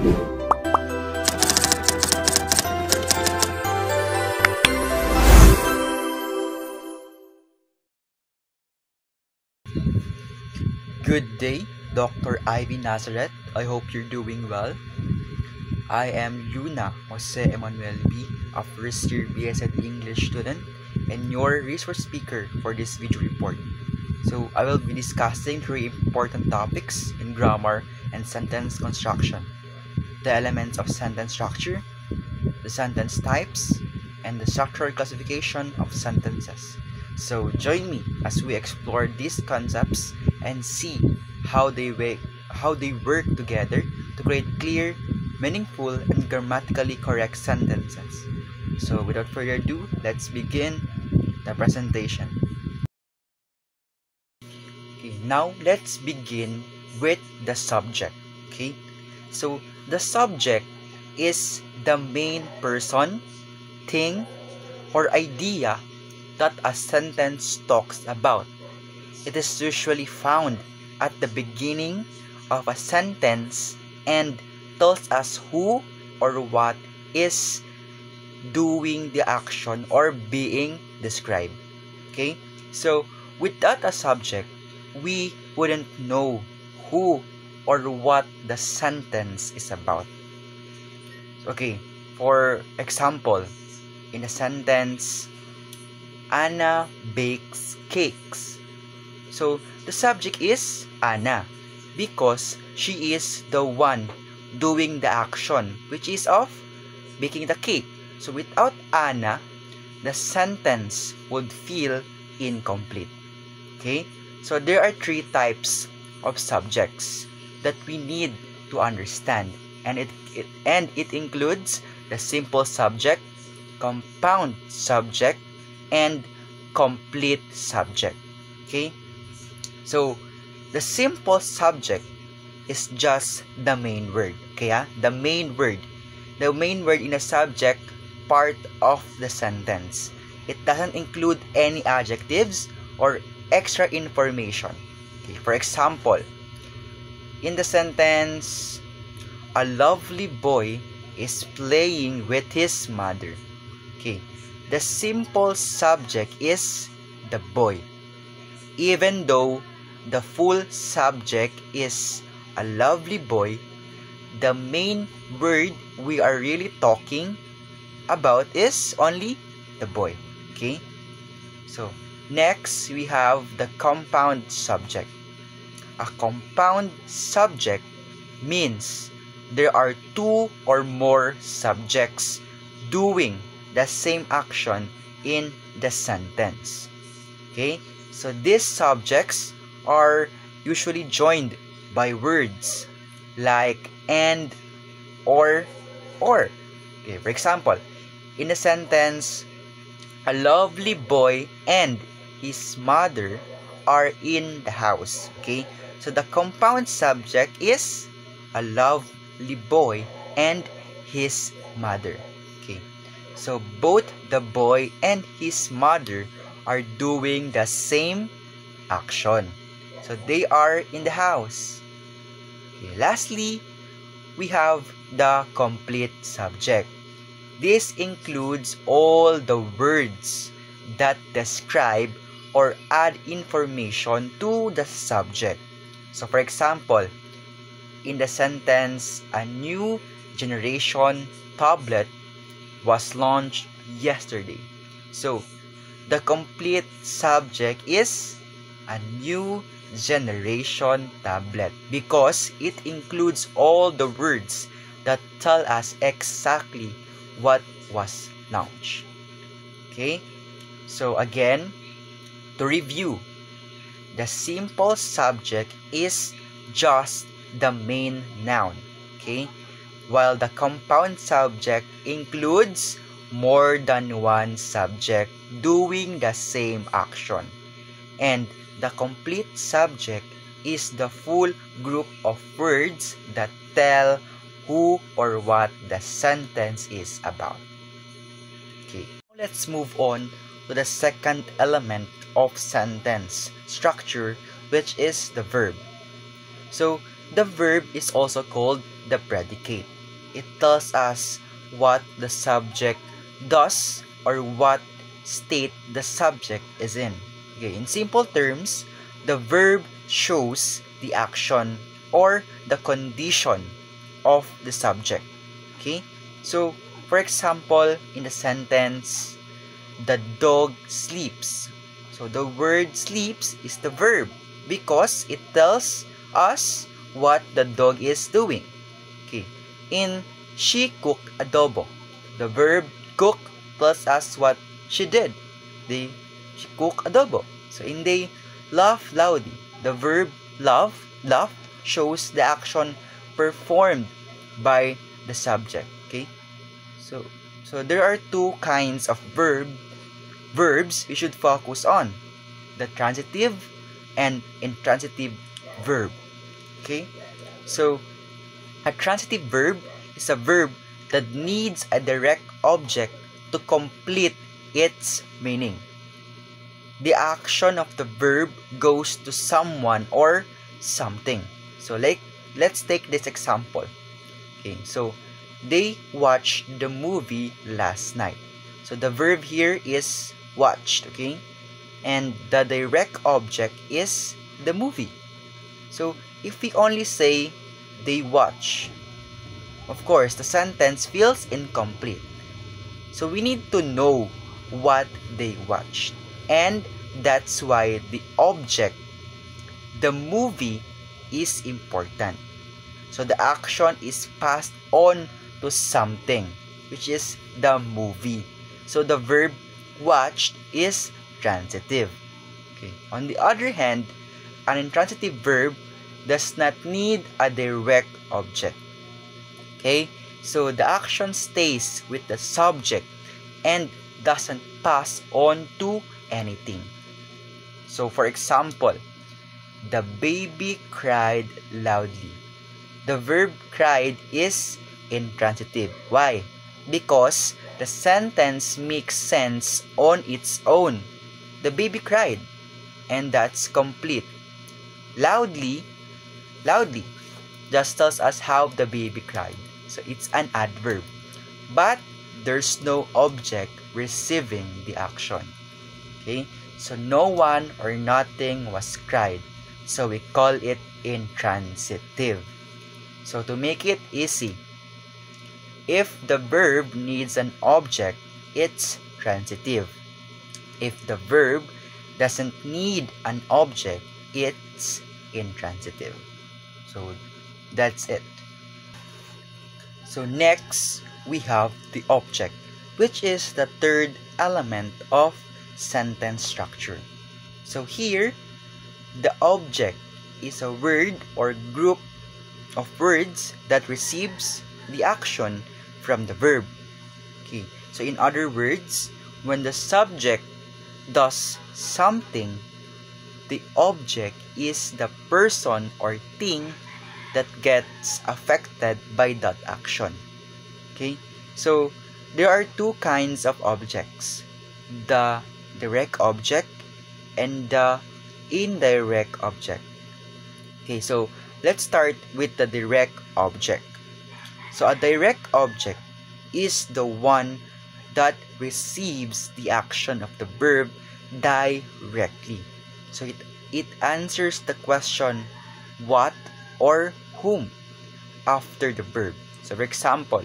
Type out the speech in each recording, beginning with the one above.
Good day, Dr. Ivy Nazareth. I hope you're doing well. I am Luna Jose Emmanuel B, a first year BSED English student and your resource speaker for this video report. So I will be discussing three important topics in grammar and sentence construction: the elements of sentence structure, the sentence types, and the structural classification of sentences. So join me as we explore these concepts and see how they work together to create clear, meaningful, and grammatically correct sentences. So without further ado, let's begin the presentation. Okay, now let's begin with the subject. Okay, so the subject is the main person, thing, or idea that a sentence talks about. It is usually found at the beginning of a sentence and tells us who or what is doing the action or being described. Okay, so without a subject, we wouldn't know who or what the sentence is about. Okay, for example, in a sentence, Anna bakes cakes. So the subject is Anna because she is the one doing the action, which is of baking the cake. So without Anna, the sentence would feel incomplete. Okay, so there are three types of subjects that we need to understand, and it includes the simple subject, compound subject, and complete subject. Okay, so the simple subject is just the main word. Okay, the main word in a subject part of the sentence. It doesn't include any adjectives or extra information. Okay, for example, in the sentence, a lovely boy is playing with his mother. Okay, the simple subject is the boy, even though the full subject is a lovely boy. The main word we are really talking about is only the boy. Okay, so next we have the compound subject. A compound subject means there are two or more subjects doing the same action in the sentence. Okay, so these subjects are usually joined by words like and, or. Okay, for example, in a sentence, a lovely boy and his mother are in the house. Okay, so the compound subject is a lovely boy and his mother. Okay, so both the boy and his mother are doing the same action. So they are in the house. Okay, lastly, we have the complete subject. This includes all the words that describe or add information to the subject. So for example, in the sentence, a new generation tablet was launched yesterday. So the complete subject is a new generation tablet because it includes all the words that tell us exactly what was launched. Okay, so again, to review, the simple subject is just the main noun. Okay, while the compound subject includes more than one subject doing the same action, and the complete subject is the full group of words that tell who or what the sentence is about. Okay, now let's move on to the second element of sentence structure, which is the verb. So the verb is also called the predicate. It tells us what the subject does or what state the subject is in. Okay, in simple terms, the verb shows the action or the condition of the subject. Okay, so for example, in the sentence, the dog sleeps. So the word sleeps is the verb because it tells us what the dog is doing. Okay, in she cooked adobo, the verb cook tells us what she did. She cooked adobo. So in they laugh loudly, the verb laugh shows the action performed by the subject. Okay, so there are two kinds of verbs we should focus on: the transitive and intransitive verb. Okay, so a transitive verb is a verb that needs a direct object to complete its meaning. The action of the verb goes to someone or something. So let's take this example. Okay, so they watched the movie last night. So the verb here is watched, okay? And the direct object is the movie. So if we only say they watch, of course, the sentence feels incomplete. So we need to know what they watched. And that's why the object, the movie, is important. So the action is passed on to something, which is the movie. So the verb watched is transitive. Okay. On the other hand, an intransitive verb does not need a direct object. Okay, so the action stays with the subject and doesn't pass on to anything. So for example, the baby cried loudly. The verb cried is intransitive. Why? Because the sentence makes sense on its own. The baby cried, and that's complete. Loudly just tells us how the baby cried. So it's an adverb. But there's no object receiving the action. Okay? So no one or nothing was cried. So we call it intransitive. So to make it easy, if the verb needs an object, it's transitive. If the verb doesn't need an object, it's intransitive. So that's it. So next, we have the object, which is the third element of sentence structure. So here, the object is a word or group of words that receives the action from the verb. Okay, so in other words, when the subject does something, the object is the person or thing that gets affected by that action. Okay, so there are two kinds of objects: the direct object and the indirect object. Okay, so let's start with the direct object. So a direct object is the one that receives the action of the verb directly. So it answers the question what or whom after the verb. So for example,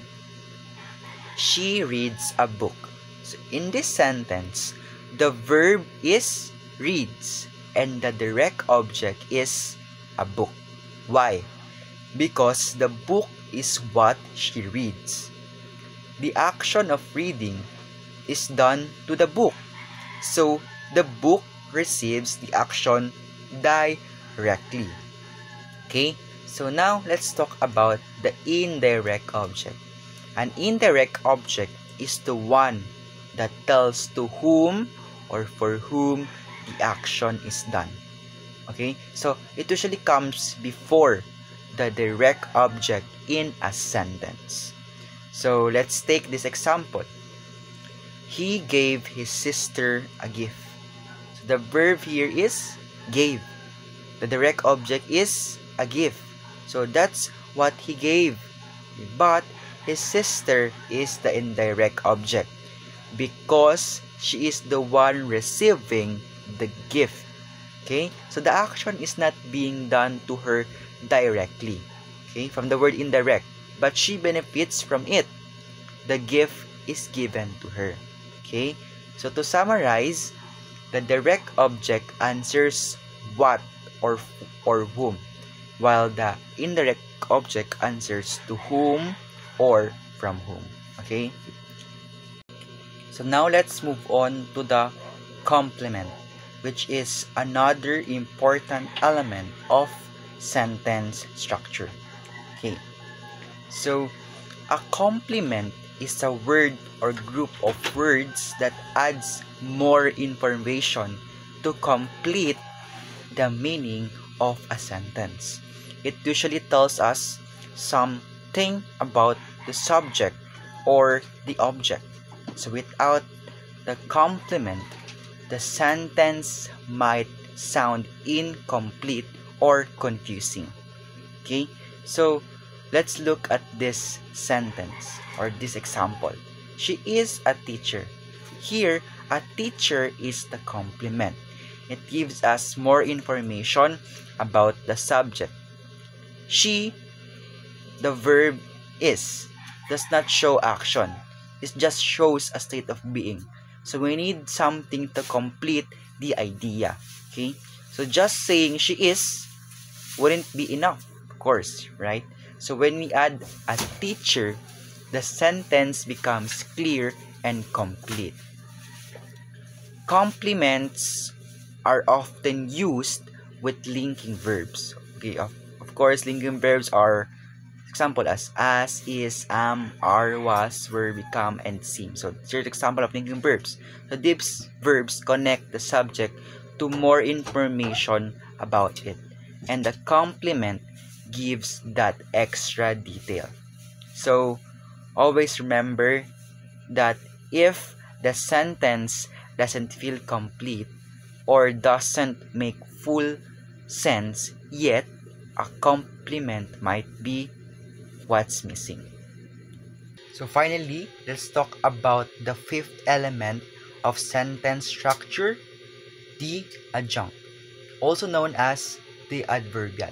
she reads a book. So in this sentence, the verb is reads and the direct object is a book. Why? Because the book is what she reads. The action of reading is done to the book. So the book receives the action directly. Okay? So now let's talk about the indirect object. An indirect object is the one that tells to whom or for whom the action is done. Okay? So it usually comes before the direct object in a sentence. So let's take this example. He gave his sister a gift. So the verb here is gave. The direct object is a gift. So that's what he gave But his sister is the indirect object because she is the one receiving the gift. Okay? So the action is not being done to her directly. Okay? From the word indirect. But she benefits from it. The gift is given to her. Okay? So to summarize, the direct object answers what or whom, while the indirect object answers to whom or from whom. Okay? So now let's move on to the complement, which is another important element of sentence structure. Okay. So a complement is a word or group of words that adds more information to complete the meaning of a sentence. It usually tells us something about the subject or the object. So without the complement, the sentence might sound incomplete or confusing. Okay? So let's look at this sentence or this example. She is a teacher. Here, a teacher is the complement. It gives us more information about the subject. She, the verb is, does not show action. It just shows a state of being. So we need something to complete the idea. Okay? So just saying she is wouldn't be enough, of course, right? So when we add a teacher, the sentence becomes clear and complete. Complements are often used with linking verbs. Okay, of course, linking verbs are example as, is, am, are, was, were, become, and seem. So here's example of linking verbs. So these verbs connect the subject to more information about it, and the complement gives that extra detail. So always remember that if the sentence doesn't feel complete or doesn't make full sense yet, a complement might be what's missing. So finally, let's talk about the fifth element of sentence structure, the adjunct, also known as the adverbial.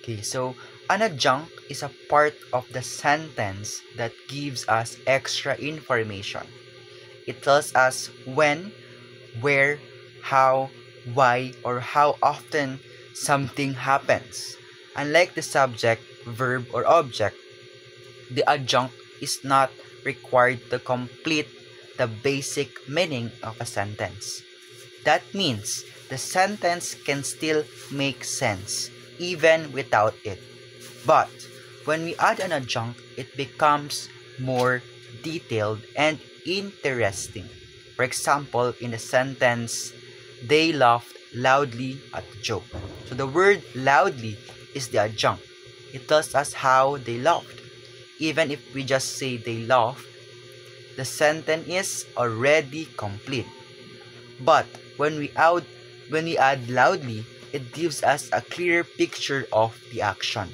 Okay, so an adjunct is a part of the sentence that gives us extra information. It tells us when, where, how, why, or how often something happens. Unlike the subject, verb, or object, the adjunct is not required to complete the basic meaning of a sentence. That means the sentence can still make sense even without it. But when we add an adjunct, it becomes more detailed and interesting. For example, in the sentence, they laughed loudly at the joke. So the word loudly is the adjunct. It tells us how they laughed. Even if we just say they laughed, the sentence is already complete. But when we add loudly, it gives us a clearer picture of the action.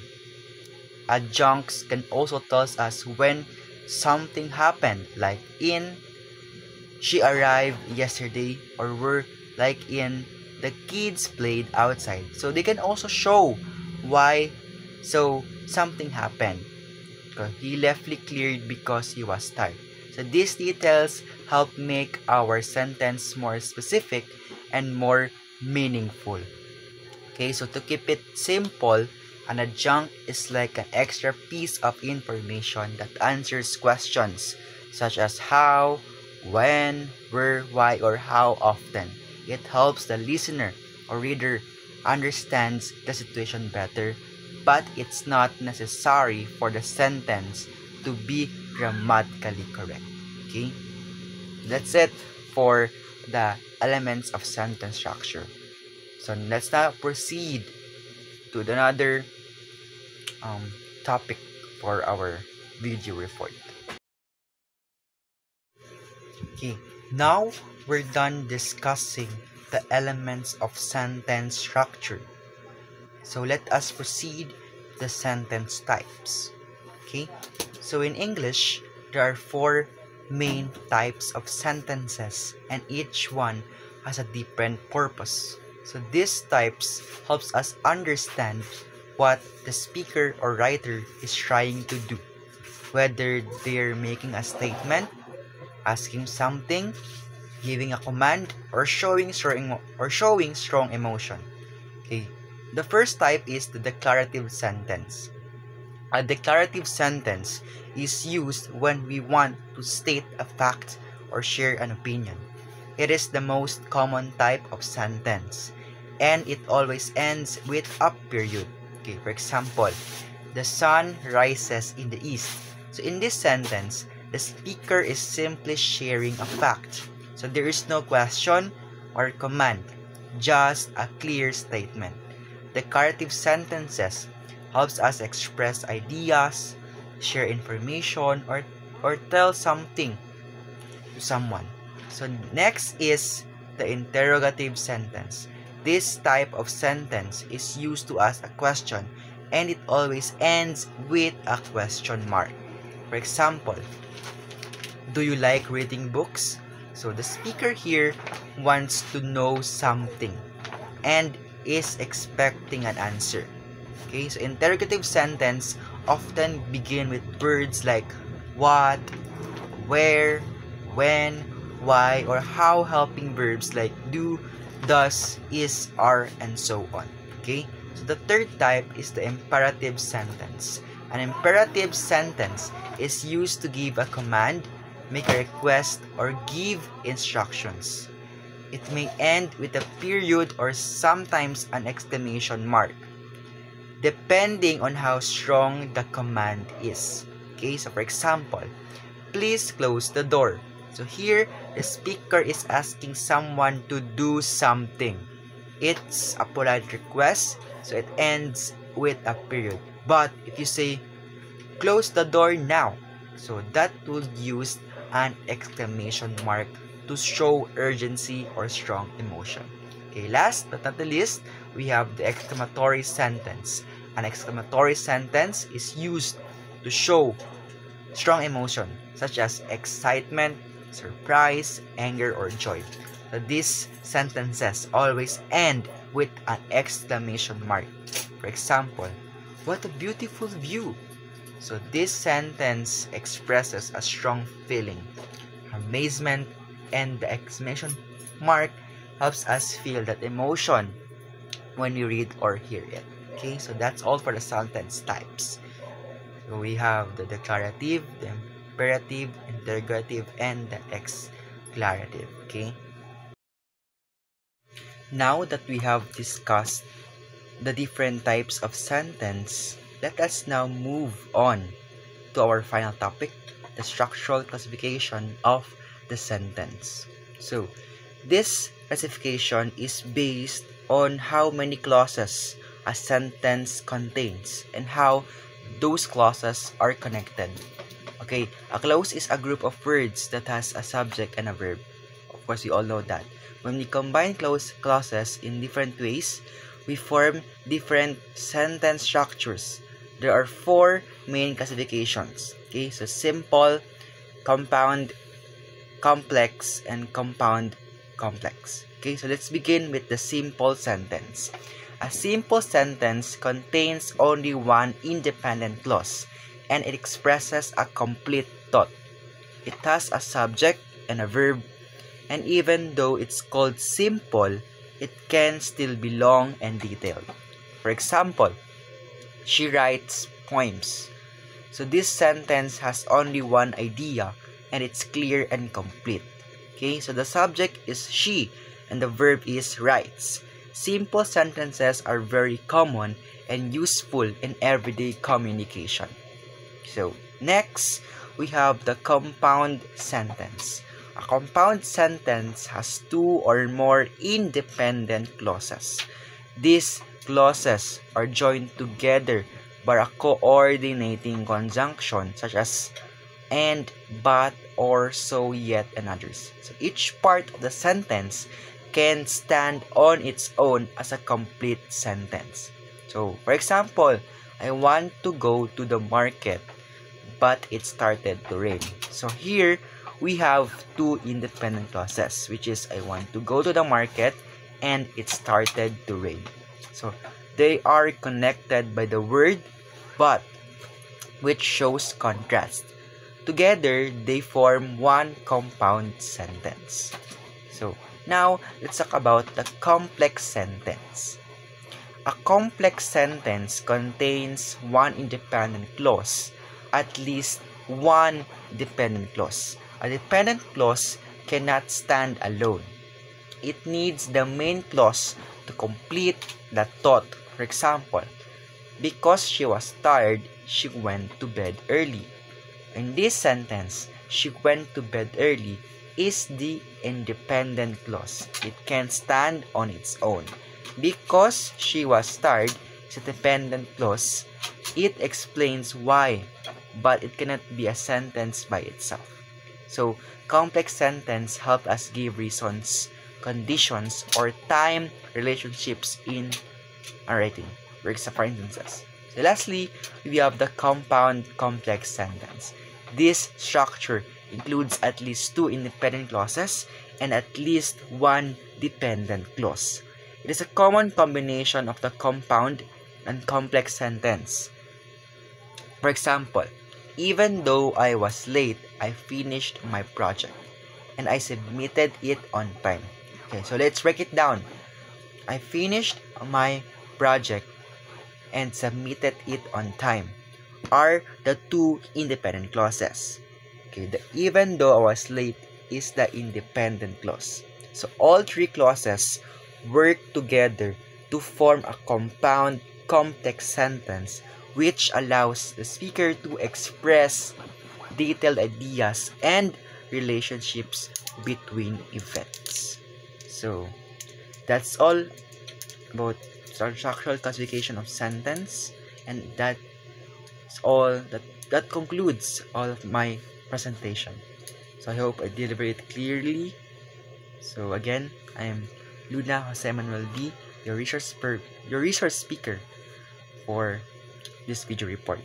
Adjuncts can also tell us when something happened, like in she arrived yesterday, or were like in the kids played outside. So they can also show why something happened. He left cleared because he was tired. So these details help make our sentence more specific and more meaningful. Okay, so to keep it simple, an adjunct is like an extra piece of information that answers questions such as how, when, where, why, or how often. It helps the listener or reader understands the situation better, but it's not necessary for the sentence to be grammatically correct. Okay? That's it for the elements of sentence structure. So let's now proceed to another topic for our video report. Okay, now we're done discussing the elements of sentence structure. So let us proceed the sentence types. Okay? So in English, there are 4 main types of sentences, and each one has a different purpose. So these types helps us understand what the speaker or writer is trying to do, whether they're making a statement, asking something, giving a command, or showing strong emotion. Okay. The first type is the declarative sentence. A declarative sentence is used when we want to state a fact or share an opinion. It is the most common type of sentence, and it always ends with a period. Okay, for example, the sun rises in the east. So in this sentence, the speaker is simply sharing a fact. So there is no question or command, just a clear statement. Declarative sentences helps us express ideas, share information, or tell something to someone. So next is the interrogative sentence. This type of sentence is used to ask a question, and it always ends with a question mark. For example, do you like reading books? So the speaker here wants to know something and is expecting an answer. Okay, so interrogative sentence often begin with words like what, where, when, why, or how, helping verbs like do, does, is, are, and so on. Okay, so the third type is the imperative sentence. An imperative sentence is used to give a command, make a request, or give instructions. It may end with a period or sometimes an exclamation mark, depending on how strong the command is. Okay, so for example, please close the door. So here, the speaker is asking someone to do something. It's a polite request, so it ends with a period. But if you say, close the door now, so that will use an exclamation mark to show urgency or strong emotion. Okay, last but not the least, we have the exclamatory sentence. An exclamatory sentence is used to show strong emotion such as excitement, surprise, anger, or joy. So these sentences always end with an exclamation mark. For example, what a beautiful view. So this sentence expresses a strong feeling, amazement, and the exclamation mark helps us feel that emotion when we read or hear it. Okay, so that's all for the sentence types. So we have the declarative, the imperative, interrogative, and the exclarative. Okay. Now that we have discussed the different types of sentence, let us now move on to our final topic, the structural classification of the sentence. So, this classification is based on how many clauses a sentence contains and how those clauses are connected. Okay, a clause is a group of words that has a subject and a verb. Of course, we all know that. When we combine clauses in different ways, we form different sentence structures. There are 4 main classifications. Okay, so simple, compound, complex, and compound complex. Okay, so let's begin with the simple sentence. A simple sentence contains only one independent clause, and it expresses a complete thought. It has a subject and a verb, and even though it's called simple, it can still be long and detailed. For example, she writes poems. So this sentence has only one idea, and it's clear and complete. Okay, so the subject is she, and the verb is writes. Simple sentences are very common and useful in everyday communication. So, next, we have the compound sentence. A compound sentence has 2 or more independent clauses. These clauses are joined together by a coordinating conjunction such as and, but, or, so, yet, and others. So each part of the sentence can stand on its own as a complete sentence. So, for example, I want to go to the market. but it started to rain. So here, we have two independent clauses, which is I want to go to the market and it started to rain. So they are connected by the word but, which shows contrast. Together, they form one compound sentence. So now, let's talk about the complex sentence. A complex sentence contains one independent clause, at least one dependent clause. A dependent clause cannot stand alone. It needs the main clause to complete the thought. For example, because she was tired, she went to bed early. In this sentence, she went to bed early is the independent clause. It can stand on its own. Because she was tired is a dependent clause. It explains why, but it cannot be a sentence by itself. So, complex sentence help us give reasons, conditions, or time relationships in our writing. For instances. So lastly, we have the compound complex sentence. This structure includes at least two independent clauses and at least one dependent clause. It is a common combination of the compound and complex sentence. For example, even though I was late, I finished my project and I submitted it on time. Okay, so let's break it down. I finished my project and submitted it on time are the two independent clauses. Okay, the even though I was late is the independent clause. So all three clauses work together to form a compound complex sentence which allows the speaker to express detailed ideas and relationships between events. So that's all about structural classification of sentence, and that's all that concludes all of my presentation. So I hope I delivered it clearly. So again, I am Luna Jose Manuel D, your resource speaker for this video report.